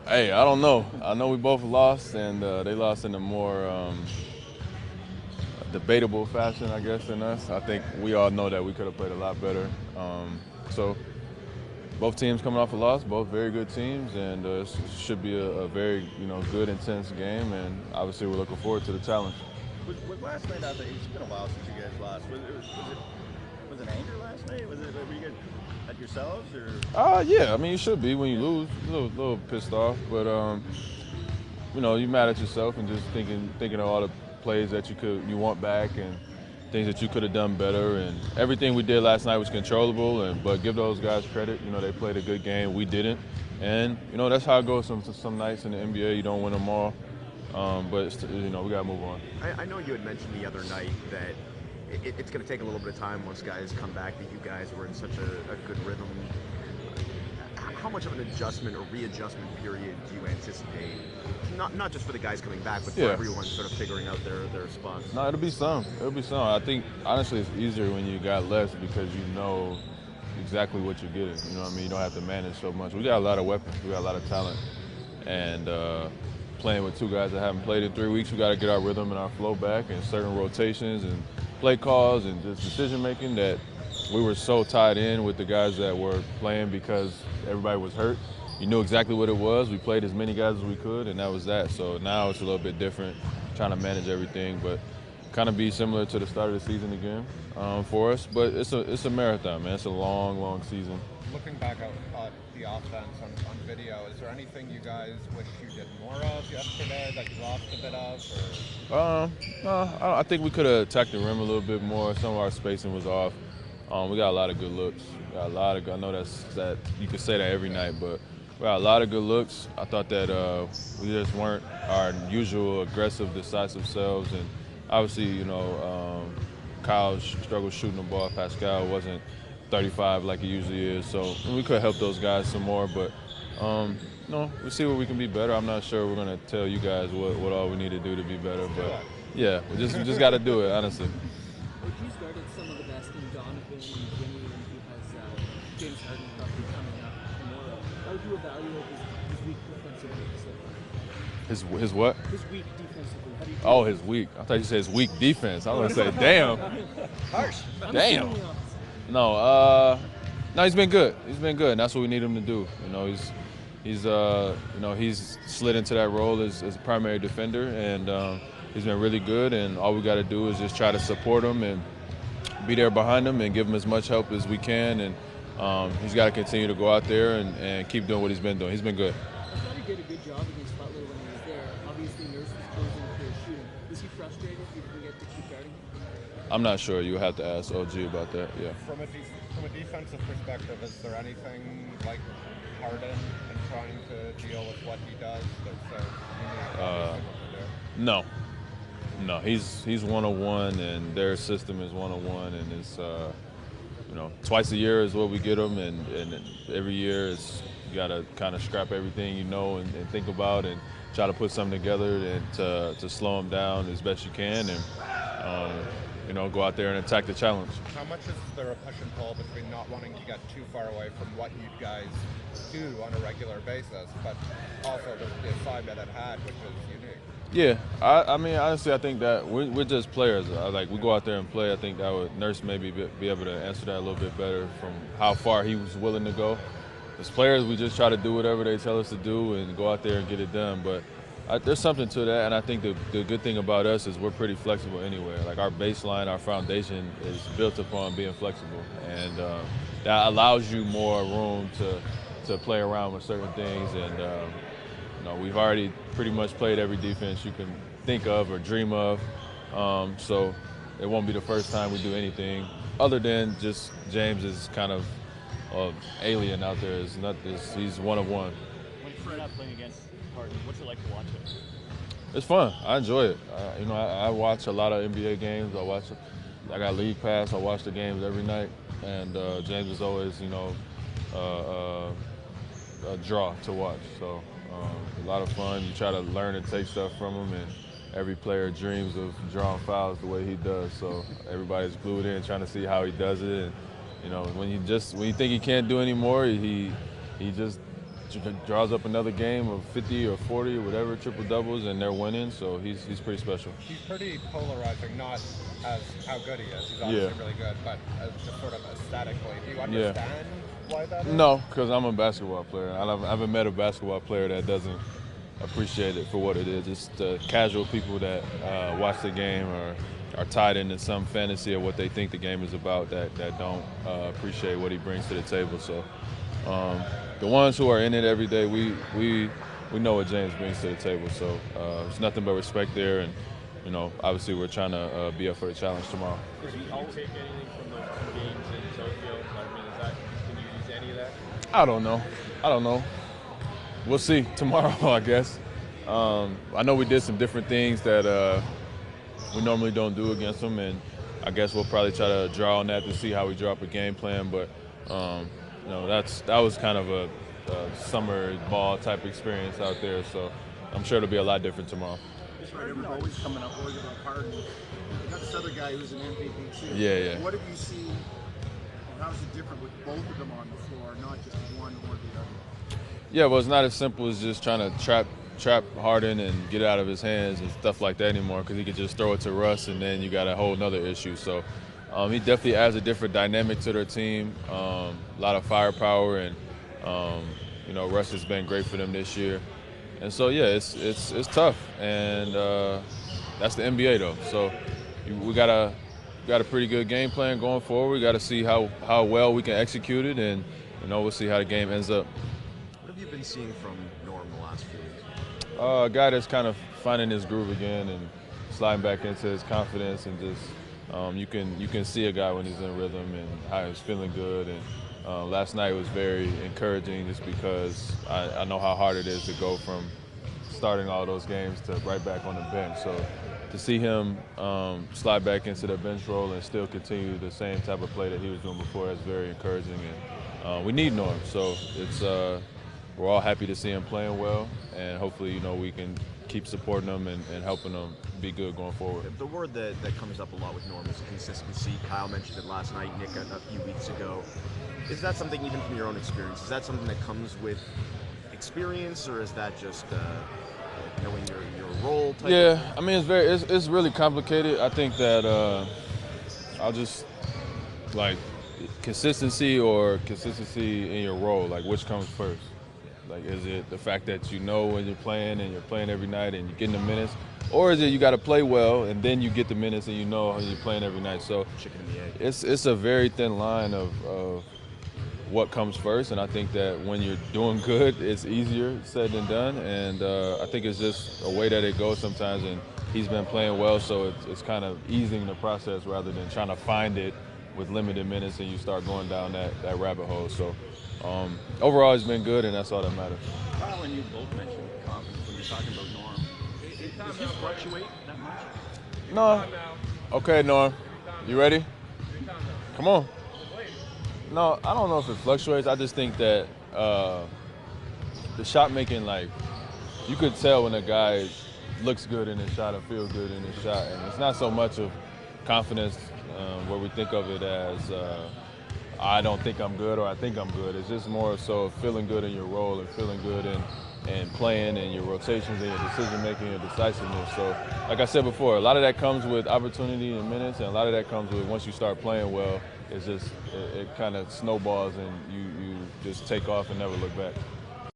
Hey, I don't know. I know we both lost, and they lost in a more debatable fashion, I guess, than us. I think we all know that we could have played a lot better. So both teams coming off a loss, both very good teams, and it should be a very good, intense game. And obviously, we're looking forward to the challenge. Was last night out there? It's been a while since you guys lost. Was it anger last night? Were you guys at yourselves or? Yeah. I mean, you should be when you lose, a little pissed off, but you're mad at yourself and just thinking of all the plays that you want back and things that you could have done better. And everything we did last night was controllable. But give those guys credit. They played a good game. We didn't. And that's how it goes. Some nights in the NBA you don't win them all. But we gotta move on. I know you had mentioned the other night that it's going to take a little bit of time once guys come back, that you guys were in such a good rhythm. How much of an adjustment or readjustment period do you anticipate? Not just for the guys coming back, but for everyone sort of figuring out their spots. No, it'll be some. It'll be some. I think honestly it's easier when you got less because you know exactly what you're getting. You know what I mean? You don't have to manage so much. We got a lot of weapons. We got a lot of talent. And playing with two guys that haven't played in 3 weeks, we got to get our rhythm and our flow back and certain rotations and play calls and just decision making that we were so tied in with the guys that were playing because everybody was hurt. You knew exactly what it was. We played as many guys as we could, and that was that. So now it's a little bit different, trying to manage everything, but kind of be similar to the start of the season again for us. But it's a marathon, man. It's a long, long season. Looking back at the offense on video, is there anything you guys wish you did more of yesterday that you lost a bit of? No, I think we could have attacked the rim a little bit more. Some of our spacing was off. We got a lot of good looks. I know that you could say that every night, but we got a lot of good looks. I thought that we just weren't our usual aggressive, decisive selves, and obviously, Kyle struggled shooting the ball. Pascal wasn't 35 like he usually is, so we could help those guys some more. But we'll see where we can be better. I'm not sure we're gonna tell you guys what all we need to do to be better, but yeah, we just got to do it, honestly. He's guarded some of the best in Donovan and Jimmy, and he has James Harden probably coming up tomorrow. How would you evaluate his weak defensively so far? His what? His weak defensively. How do you Oh, his weak. I thought you said his weak defense. I was gonna say, damn. Harsh. Damn. No, he's been good. He's been good, and that's what we need him to do. He's slid into that role as a primary defender, and he's been really good. And all we got to do is just try to support him and be there behind him and give him as much help as we can. And he's got to continue to go out there and keep doing what he's been doing. He's been good. I thought he did a good job against Butler when he was there. Obviously, Nurse was closing for his shooting. Was he frustrated if you didn't get to keep guarding him? I'm not sure. You have to ask OG about that. Yeah. From a defensive perspective, is there anything like Harden and trying to deal with what he does that's unique? No. No, he's 101, and their system is 101, and it's twice a year is what we get them, and every year it's you gotta kind of scrap everything and think about and try to put something together and to slow them down as best you can, and go out there and attack the challenge. How much is there a push and pull between not wanting to get too far away from what you guys do on a regular basis, but also the assignment at hand, which is unique? Yeah, I mean, honestly, I think that we're just players. We go out there and play. I think that would Nurse maybe be able to answer that a little bit better from how far he was willing to go. As players, we just try to do whatever they tell us to do and go out there and get it done. But there's something to that, and I think the good thing about us is we're pretty flexible anyway. Like our baseline, our foundation is built upon being flexible, and that allows you more room to play around with certain things. And we've already pretty much played every defense you can think of or dream of, so it won't be the first time we do anything other than just James is kind of alien out there. He's one of one. When you're not playing against Harden, what's it like to watch him? It's fun. I enjoy it. I watch a lot of NBA games. I got League Pass. I watch the games every night, and James is always a draw to watch. So. A lot of fun. You try to learn and take stuff from him, and every player dreams of drawing fouls the way he does. So everybody's glued in trying to see how he does it. And when you think he can't do anymore, he just draws up another game of 50 or 40 or whatever, triple doubles, and they're winning. So he's pretty special. He's pretty polarizing, not as how good he is. He's obviously really good, but as just sort of aesthetically. Do you understand why that is? No, because I'm a basketball player. I haven't met a basketball player that doesn't appreciate it for what it is. It's the casual people that watch the game or are tied into some fantasy of what they think the game is about that don't appreciate what he brings to the table. So the ones who are in it every day, we know what James brings to the table. So there's nothing but respect there, and obviously we're trying to be up for the challenge tomorrow. Did you take anything from those 2 games in Tokyo? I mean, can you use any of that? I don't know. We'll see tomorrow, I guess. I know we did some different things that we normally don't do against them, and I guess we'll probably try to draw on that to see how we draw up a game plan. But that was kind of a summer ball type experience out there, so I'm sure it'll be a lot different tomorrow. Harden always coming up worried about Harden. You got this other guy who's an MVP too. Yeah. What have you seen? How's it different with both of them on the floor, not just one or the other? Yeah, well, it's not as simple as just trying to trap Harden and get it out of his hands and stuff like that anymore, because he could just throw it to Russ, and then you got a whole nother issue. So he definitely adds a different dynamic to their team, a lot of firepower, and Russ has been great for them this year. And so it's tough, and that's the NBA though. So we got a pretty good game plan going forward. We got to see how well we can execute it, and we'll see how the game ends up. What have you been seeing from Norm the last few weeks? A guy that's kind of finding his groove again and sliding back into his confidence, and just you can see a guy when he's in rhythm and how he's feeling good. And last night was very encouraging, just because I know how hard it is to go from starting all those games to right back on the bench. So to see him slide back into the bench role and still continue the same type of play that he was doing before, that's very encouraging. And we need Norm, so it's we're all happy to see him playing well, and hopefully we can keep supporting him and helping him be good going forward. The word that comes up a lot with Norm is consistency. Kyle mentioned it last night, Nick a few weeks ago. Is that something, even from your own experience, is that something that comes with experience, or is that just knowing your role type? Yeah, I mean, it's really complicated. I think that I'll just consistency in your role, like which comes first? Like, is it the fact that when you're playing and you're playing every night and you're getting the minutes, or is it you got to play well and then you get the minutes and you're playing every night? So chicken and the egg. It's a very thin line of what comes first, and I think that when you're doing good, it's easier said than done, and I think it's just a way that it goes sometimes, and he's been playing well, so it's kind of easing the process rather than trying to find it with limited minutes and you start going down that rabbit hole. So overall, it's been good, and that's all that matters. Kyle and you both mentioned confidence when you're talking about Norm. Does he fluctuate that much? No. Okay, Norm. You ready? Come on. No, I don't know if it fluctuates. I just think that the shot making, you could tell when a guy looks good in his shot or feels good in his shot. And it's not so much of confidence where we think of it as I don't think I'm good or I think I'm good. It's just more so of feeling good in your role and feeling good and playing and your rotations and your decision making and decisiveness. So like I said before, a lot of that comes with opportunity and minutes, and a lot of that comes with once you start playing well, it's just it kind of snowballs and you just take off and never look back.